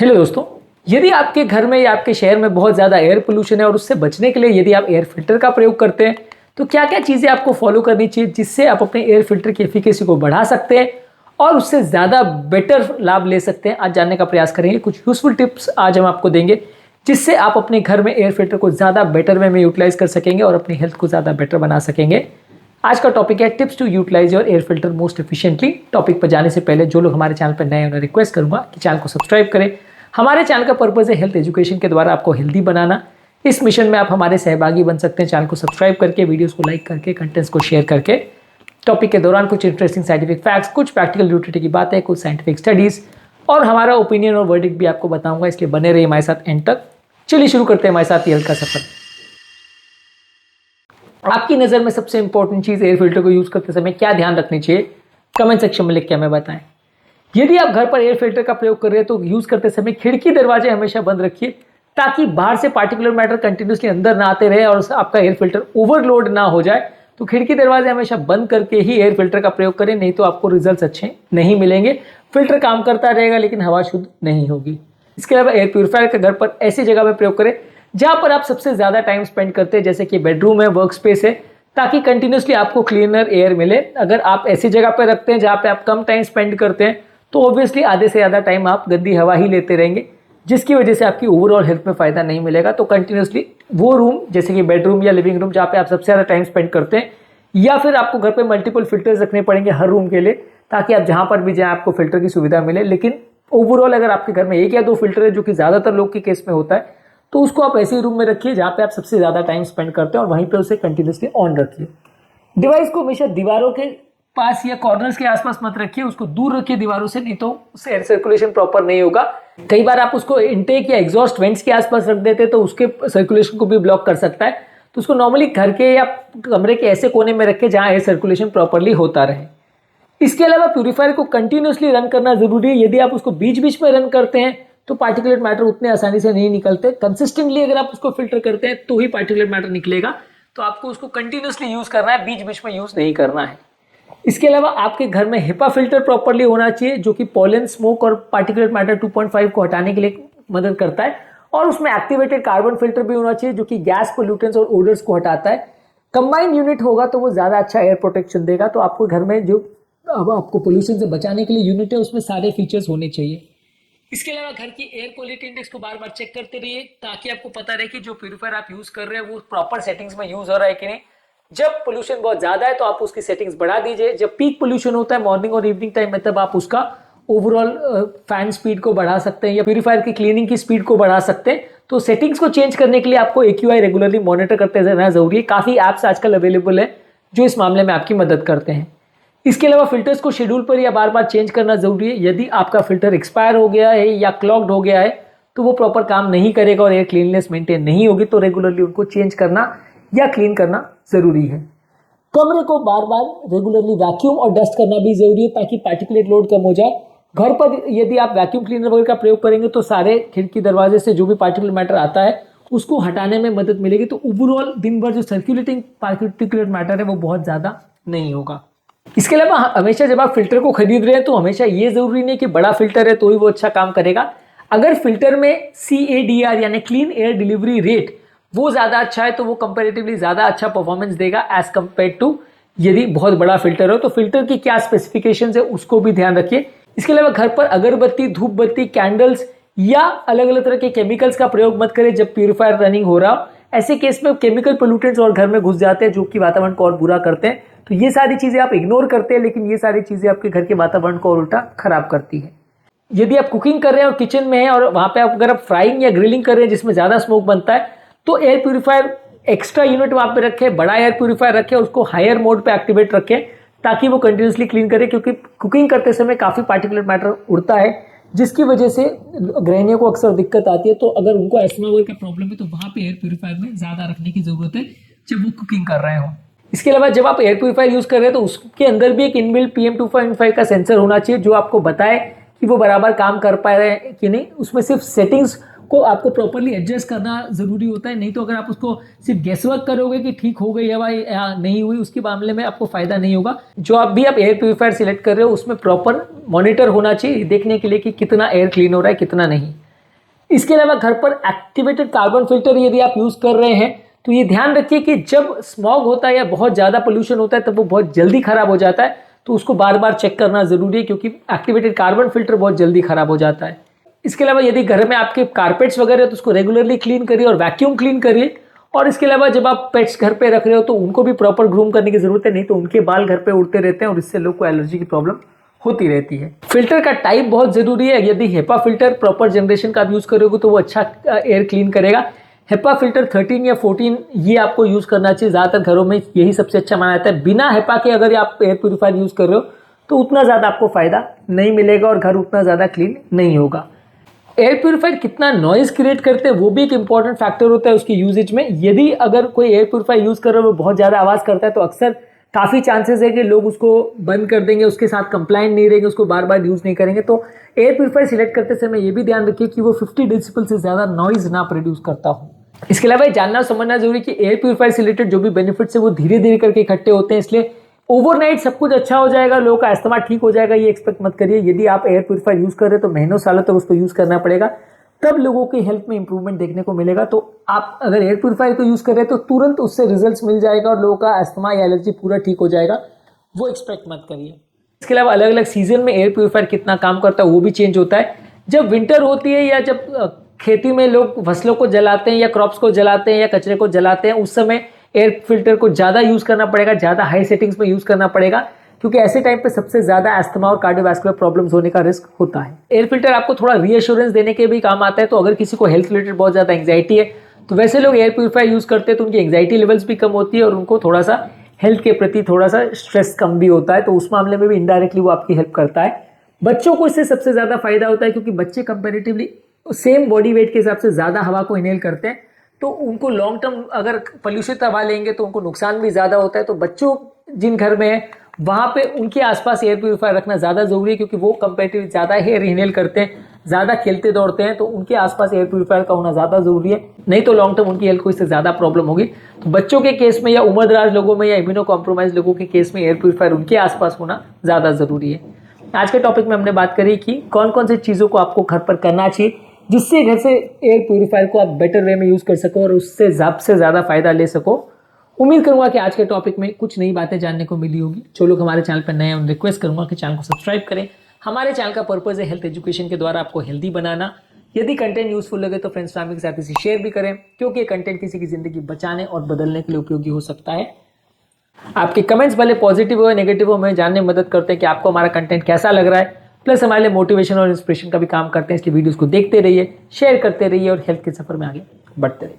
Hello दोस्तों, यदि आपके घर में या आपके शहर में बहुत ज़्यादा एयर पोल्यूशन है और उससे बचने के लिए यदि आप एयर फिल्टर का प्रयोग करते हैं तो क्या क्या चीज़ें आपको फॉलो करनी चाहिए जिससे आप अपने एयर फिल्टर की एफिकेसी को बढ़ा सकते हैं और उससे ज़्यादा बेटर लाभ ले सकते हैं। आज जानने का प्रयास करेंगे। कुछ यूजफुल टिप्स आज हम आपको देंगे जिससे आप अपने घर में एयर फिल्टर को ज़्यादा बेटर वे में यूटिलाइज कर सकेंगे और अपनी हेल्थ को ज़्यादा बेटर बना सकेंगे। आज का टॉपिक है tips to utilize your air filter most efficiently. Topic पर जाने से पहले जो लोग हमारे चैनल पर नए हैं उन्हें रिक्वेस्ट करूंगा कि चैनल को सब्सक्राइब करें। हमारे चैनल का पर्पस है हेल्थ एजुकेशन के द्वारा आपको हेल्दी बनाना। इस मिशन में आप हमारे सहभागी बन सकते हैं चैनल को सब्सक्राइब करके, वीडियोस को लाइक करके, कंटेंट्स को शेयर करके। टॉपिक के दौरान कुछ इंटरेस्टिंग साइंटिफिक फैक्ट्स, कुछ प्रैक्टिकल यूटिलिटी की बातें, कुछ साइंटिफिक स्टडीज और हमारा ओपिनियन और वर्डिक्ट भी आपको बताऊंगा, इसलिए बने रहिए हमारे साथ एंड तक। चलिए शुरू करते हैं हमारे साथ ये हल्का सफर। आपकी नज़र में सबसे इंपॉर्टेंट चीज़ एयर फिल्टर को यूज़ करते समय क्या ध्यान रखनी चाहिए, कमेंट सेक्शन में लिख के हमें बताएं। यदि आप घर पर एयर फिल्टर का प्रयोग कर रहे हैं तो यूज़ करते समय खिड़की दरवाजे हमेशा बंद रखिए ताकि बाहर से पार्टिकुलर मैटर कंटिन्यूसली अंदर ना आते रहे और आपका एयर फिल्टर ओवरलोड ना हो जाए। तो खिड़की दरवाजे हमेशा बंद करके ही एयर फिल्टर का प्रयोग करें, नहीं तो आपको रिजल्ट्स अच्छे नहीं मिलेंगे। फिल्टर काम करता रहेगा लेकिन हवा शुद्ध नहीं होगी। इसके अलावा एयर प्यूरीफायर का घर पर ऐसी जगह में प्रयोग करें जहां पर आप सबसे ज़्यादा टाइम स्पेंड करते हैं, जैसे कि बेडरूम है, वर्क स्पेस है, ताकि कंटिन्यूसली आपको क्लीनर एयर मिले। अगर आप ऐसी जगह पर रखते हैं जहाँ पे आप कम टाइम स्पेंड करते हैं तो ऑब्वियसली आधे से ज़्यादा टाइम आप गंदी हवा ही लेते रहेंगे, जिसकी वजह से आपकी ओवरऑल हेल्थ में फ़ायदा नहीं मिलेगा। तो कंटिन्यूसली वो रूम जैसे कि बेडरूम या लिविंग रूम जहाँ पे आप सबसे ज़्यादा टाइम स्पेंड करते हैं, या फिर आपको घर पे मल्टीपल फिल्टर्स रखने पड़ेंगे हर रूम के लिए ताकि आप जहाँ पर भी जाएँ आपको फिल्टर की सुविधा मिले। लेकिन ओवरऑल अगर आपके घर में एक या दो फिल्टर है, जो कि ज़्यादातर लोग के केस में होता है, तो उसको आप ऐसे ही रूम में रखिए जहाँ पे आप सबसे ज़्यादा टाइम स्पेंड करते हैं और वहीं पे उसे कंटिन्यूसली ऑन रखिए। डिवाइस को हमेशा दीवारों के पास या कॉर्नर्स के आसपास मत रखिए, उसको दूर रखिए दीवारों से, नहीं तो उससे एयर सर्कुलेशन प्रॉपर नहीं होगा। कई बार आप उसको इनटेक या एग्जॉस्ट वेंट्स के आसपास रख देते हैं तो उसके सर्कुलेशन को भी ब्लॉक कर सकता है। तो उसको नॉर्मली घर के या कमरे के ऐसे कोने में रखें जहाँ एयर सर्कुलेशन प्रॉपरली होता रहे। इसके अलावा प्यूरीफायर को कंटिन्यूसली रन करना जरूरी है। यदि आप उसको बीच बीच में रन करते हैं तो पार्टिकुलेट मैटर उतने आसानी से नहीं निकलते। कंसिस्टेंटली अगर आप उसको फिल्टर करते हैं तो ही पार्टिकुलेट मैटर निकलेगा। तो आपको उसको कंटिन्यूसली यूज करना है, बीच बीच में यूज नहीं करना है। इसके अलावा आपके घर में हिपा फिल्टर प्रॉपरली होना चाहिए, जो कि पॉलन, स्मोक और पार्टिकुलेट मैटर 2.5 को हटाने के लिए मदद करता है। और उसमें एक्टिवेटेड कार्बन फिल्टर भी होना चाहिए जो कि गैस, पोल्यूटेंट्स और ओडर्स को हटाता है। कंबाइंड यूनिट होगा तो वो ज्यादा अच्छा एयर प्रोटेक्शन देगा। तो आपको घर में जो आपको पोल्यूशन से बचाने के लिए यूनिट है उसमें सारे फीचर्स होने चाहिए। इसके अलावा घर की एयर क्वालिटी इंडेक्स को बार बार चेक करते रहिए ताकि आपको पता रहे कि जो प्यूरीफायर आप यूज कर रहे हैं वो प्रॉपर सेटिंग्स में यूज हो रहा है कि नहीं। जब पोल्यूशन बहुत ज्यादा है तो आप उसकी सेटिंग्स बढ़ा दीजिए। जब पीक पोल्यूशन होता है मॉर्निंग और इवनिंग टाइम में, तब आप उसका ओवरऑल फैन स्पीड को बढ़ा सकते हैं या प्यूरीफायर की क्लीनिंग की स्पीड को बढ़ा सकते हैं। तो सेटिंग्स को चेंज करने के लिए आपको AQI रेगुलरली मॉनिटर करते रहना जरूरी है। काफी ऐप्स आजकल अवेलेबल है जो इस मामले में आपकी मदद करते हैं। इसके अलावा फिल्टर्स को शेड्यूल पर या बार बार चेंज करना जरूरी है। यदि आपका फिल्टर एक्सपायर हो गया है या क्लॉग्ड हो गया है तो वो प्रॉपर काम नहीं करेगा और एयर क्लीननेस मेंटेन नहीं होगी। तो रेगुलरली उनको चेंज करना या क्लीन करना जरूरी है। कमरे को बार बार रेगुलरली वैक्यूम और डस्ट करना भी जरूरी है ताकि पार्टिकुलेट लोड कम हो जाए। घर पर यदि आप वैक्यूम क्लीनर वगैरह का प्रयोग करेंगे तो सारे खिड़की दरवाजे से जो भी पार्टिकुलेट मैटर आता है उसको हटाने में मदद मिलेगी। तो ओवरऑल दिन भर जो सर्कुलेटिंग पार्टिकुलेट मैटर है वो बहुत ज्यादा नहीं होगा। इसके अलावा हमेशा जब आप फिल्टर को खरीद रहे हैं तो हमेशा ये जरूरी नहीं कि बड़ा फिल्टर है तो ही वो अच्छा काम करेगा। अगर फिल्टर में CADR यानी क्लीन एयर डिलीवरी रेट वो ज्यादा अच्छा है तो वो कंपैरेटिवली ज्यादा अच्छा परफॉर्मेंस देगा एज कंपेयर टू यदि बहुत बड़ा फिल्टर हो। तो फिल्टर की क्या स्पेसिफिकेशंस है उसको भी ध्यान रखिए। इसके अलावा घर पर अगरबत्ती, धूप बत्ती, कैंडल्स या अलग अलग तरह के केमिकल्स का प्रयोग मत करें जब प्यूरीफायर रनिंग हो रहा हो। ऐसे केस में केमिकल पोल्यूटेंट्स और घर में घुस जाते हैं जो कि वातावरण को और बुरा करते हैं। तो ये सारी चीजें आप इग्नोर करते हैं, लेकिन ये सारी चीजें आपके घर के वातावरण को और उल्टा खराब करती है। यदि आप कुकिंग कर रहे हैं और किचन में हैं और वहां पे अगर आप फ्राइंग या ग्रिलिंग कर रहे हैं जिसमें ज्यादा स्मोक बनता है तो एयर प्यूरीफायर एक्स्ट्रा यूनिट वहां पे रखें, बड़ा एयर प्यूरीफायर रखें, उसको हायर मोड पे एक्टिवेट रखें ताकि वो कंटिन्यूसली क्लीन करे। क्योंकि कुकिंग करते समय काफी पार्टिकुलेट मैटर उड़ता है जिसकी वजह से गृहिणियों को अक्सर दिक्कत आती है। तो अगर उनको एस्थमा वगैरह का प्रॉब्लम है तो वहां पे एयर प्यूरीफायर में ज्यादा रखने की जरूरत है जब वो कुकिंग कर रहे हो। इसके अलावा जब आप एयर प्यूरीफायर यूज कर रहे हैं तो उसके अंदर भी एक इनबिल्ट PM2.5 का सेंसर होना चाहिए जो आपको बताए कि वो बराबर काम कर पा रहे हैं कि नहीं। उसमें सिर्फ सेटिंग्स को आपको प्रॉपरली एडजस्ट करना जरूरी होता है, नहीं तो अगर आप उसको सिर्फ गेसवर्क करोगे कि ठीक हो गई हवा या नहीं हुई उसके मामले में आपको फायदा नहीं होगा। जो आप एयर प्यूरीफायर सिलेक्ट कर रहे हो उसमें प्रॉपर मॉनिटर होना चाहिए देखने के लिए कि कितना एयर क्लीन हो रहा है कितना नहीं। इसके अलावा घर पर एक्टिवेटेड कार्बन फिल्टर यदि आप यूज कर रहे हैं तो ये ध्यान रखिए कि जब स्मॉग होता है या बहुत ज्यादा पोल्यूशन होता है तब वो बहुत जल्दी खराब हो जाता है, तो उसको बार बार चेक करना जरूरी है क्योंकि एक्टिवेटेड कार्बन फिल्टर बहुत जल्दी खराब हो जाता है। इसके अलावा यदि घर में आपके कारपेट्स वगैरह है तो उसको रेगुलरली क्लीन करिए और वैक्यूम क्लीन करिए। और इसके अलावा जब आप पेट्स घर पे रख रहे हो तो उनको भी प्रॉपर ग्रूम करने की जरूरत है, नहीं तो उनके बाल घर पे उड़ते रहते हैं और इससे लोग को एलर्जी की प्रॉब्लम होती रहती है। फिल्टर का टाइप बहुत जरूरी है। यदि हेपा फिल्टर प्रॉपर जनरेशन का आप यूज करोगे तो वो अच्छा एयर क्लीन करेगा। हेपा फिल्टर 13 या 14 ये आपको यूज करना चाहिए। ज्यादातर घरों में यही सबसे अच्छा माना जाता है। बिना हेपा के अगर आप एयर प्यूरिफायर यूज कर रहे हो तो उतना ज्यादा आपको फायदा नहीं मिलेगा और घर उतना ज्यादा क्लीन नहीं होगा। एयर प्यूरिफायर कितना नॉइज क्रिएट करते हैं वो भी एक इंपॉर्टेंट फैक्टर होता है उसकी यूजेज में। यदि अगर कोई एयर प्यूरिफायर यूज कर रहा है वो बहुत ज्यादा आवाज करता है तो अक्सर काफी चांसेस है कि लोग उसको बंद कर देंगे, उसके साथ कंप्लाइंट नहीं रहेंगे, उसको बार बार यूज नहीं करेंगे। तो एयर प्यूरिफायर सिलेक्ट करते समय ये भी ध्यान रखिए कि वो 50 डेसिबल से ज्यादा नॉइज ना प्रोड्यूस करता हो। इसके अलावा जानना समझना जरूरी कि एयर प्यूरिफायर से रिलेटेड जो भी बेनिफिट्स है वो धीरे धीरे करके इकट्ठे होते हैं, इसलिए ओवरनाइट सब कुछ अच्छा हो जाएगा, लोगों का अस्थमा ठीक हो जाएगा ये एक्सपेक्ट मत करिए। यदि आप एयर प्यूरिफायर यूज कर रहे हैं तो महीनों सालों तक उसको यूज करना पड़ेगा, तब लोगों की हेल्थ में इंप्रूवमेंट देखने को मिलेगा। तो आप अगर एयर प्यूरिफायर को यूज कर रहे हैं तो तुरंत उससे रिजल्ट्स मिल जाएगा और लोगों का अस्थमा या एलर्जी पूरा ठीक हो जाएगा, वो एक्सपेक्ट मत करिए। इसके अलावा अलग अलग सीजन में एयर प्यूरिफायर कितना काम करता है वो भी चेंज होता है। जब विंटर होती है या जब खेती में लोग फसलों को जलाते हैं या क्रॉप्स को जलाते हैं या कचरे को जलाते हैं, उस समय एयर फिल्टर को ज़्यादा यूज़ करना पड़ेगा, ज़्यादा हाई सेटिंग्स में यूज़ करना पड़ेगा, क्योंकि ऐसे टाइम पे सबसे ज़्यादा अस्थमा और कार्डियोवैस्कुलर प्रॉब्लम्स होने का रिस्क होता है। एयर फिल्टर आपको थोड़ा रीअश्योरेंस देने के भी काम आता है। तो अगर किसी को हेल्थ रिलेटेड बहुत ज़्यादा एंग्जाइटी है तो वैसे लोग एयर प्यूरिफायर यूज़ करते हैं तो उनकी एंग्जाइटी लेवल्स भी कम होती है और उनको थोड़ा सा हेल्थ के प्रति थोड़ा सा स्ट्रेस कम भी होता है, तो उस मामले में भी इनडायरेक्टली वो आपकी हेल्प करता है। बच्चों को इससे सबसे ज़्यादा फायदा होता है क्योंकि बच्चे कंपेरेटिवली सेम बॉडी वेट के हिसाब से ज़्यादा हवा को इनहेल करते हैं, तो उनको लॉन्ग टर्म अगर पोल्यूशित हवा लेंगे तो उनको नुकसान भी ज़्यादा होता है। तो बच्चों जिन घर में है वहाँ पे उनके आसपास एयर प्यूरिफायर रखना ज़्यादा ज़रूरी है क्योंकि वो कंपेरेटिवली ज़्यादा एयर इनहेल करते हैं, ज़्यादा खेलते दौड़ते हैं, तो उनके आसपास एयर प्यूरिफायर का होना ज़्यादा ज़रूरी है, नहीं तो लॉन्ग टर्म उनकी हेल्थ को इससे ज़्यादा प्रॉब्लम होगी। तो बच्चों के केस में या उम्रदराज लोगों में या इम्यूनो कॉम्प्रोमाइज लोगों के केस में एयर प्यूरिफायर उनके आसपास होना ज़्यादा ज़रूरी है। आज के टॉपिक में हमने बात करी कि कौन कौन सी चीज़ों को आपको घर पर करना चाहिए जिससे घर से एयर प्यूरिफायर को आप बेटर वे में यूज़ कर सको और उससे ज़्यादा फायदा ले सको। उम्मीद करूंगा कि आज के टॉपिक में कुछ नई बातें जानने को मिली होगी। जो लोग हमारे चैनल पर नए हैं उन्हें रिक्वेस्ट करूंगा कि चैनल को सब्सक्राइब करें। हमारे चैनल का पर्पज़ है हेल्थ एजुकेशन के द्वारा आपको हेल्दी बनाना। यदि कंटेंट यूजफुल लगे तो फ्रेंड्स फैमिली के साथ इसे शेयर भी करें, क्योंकि ये कंटेंट किसी की जिंदगी बचाने और बदलने के लिए उपयोगी हो सकता है। आपके कमेंट्स भले पॉजिटिव हो या नेगेटिव हो, हमें जानने में मदद करते हैं कि आपको हमारा कंटेंट कैसा लग रहा है, प्लस हमारे लिए मोटिवेशन और इंस्पिरेशन का भी काम करते हैं। इसलिए वीडियोस को देखते रहिए, शेयर करते रहिए और हेल्थ के सफर में आगे बढ़ते रहिए।